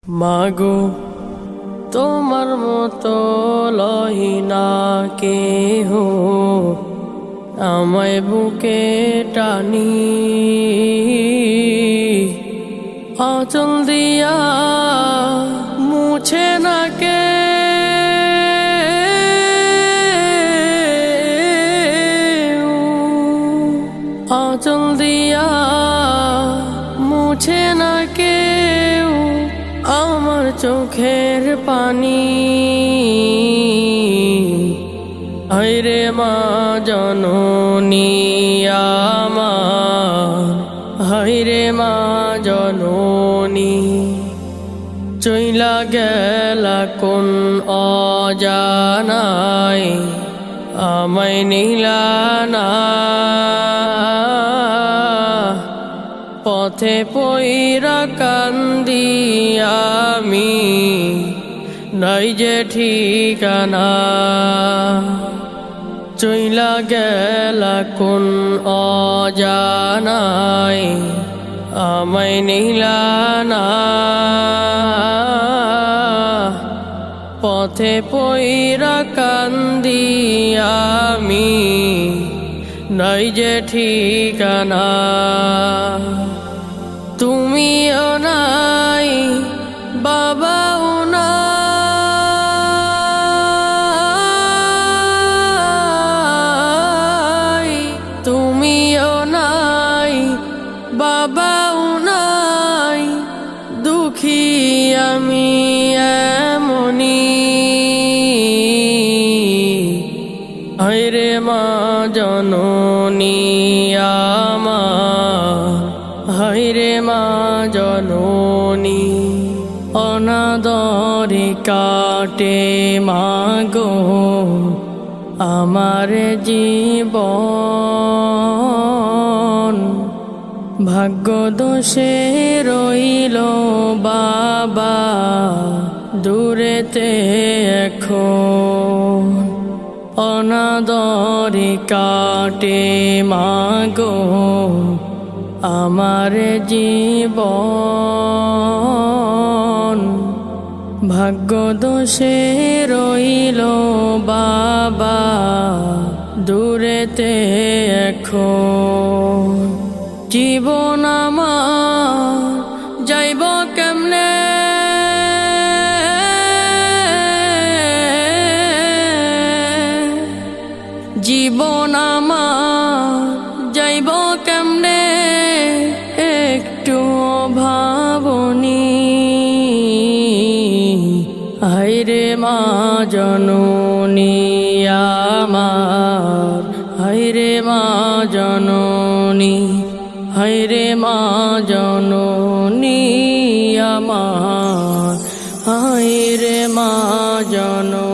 মাগো তোমার মতো লহিনা কেহ আমায় বুকে টানি আঁচল দিয়া মুছে না কে আঁচল দিয়া মুছে না কেউ আমার চোখের পানি। হায়রে মা জননী আমার, হায়রে মা জননী, চইলা গেলা কোন অজানায় আমায় নিলা না। পথে পইরা কান্দি আমি, নাই যে ঠিকানা। চইলা গেলা কোন অজানায় আমায় নিলা না। পথে পইরা কান্দি আমি, নাই যে ঠিকানা। তুমিও নাই বাবাও নাই, তুমিও নাই বাবাও নাই, দুঃখী আমি এমনি। হায়রে মা জননী আমার, হায়রে মা জননী, অনাদরে কাটে মাগো আমার জীবন। ভাগ্য দোষে রইল বাবা দূরেতে এখন। অনাদরে কাটে মাগো আমার জীবন। ভাগ্য দোষে রইল বাবা দূরেতে এখন। জীবন আমার যাইব কেমনে, জীবন আমার যাইব কেমনে, একটু ভাবনি। হায়রে মা জননী আমার, হায়রে মা জননী, হায়রে মা জননী আমার, হায়রে মা জননী।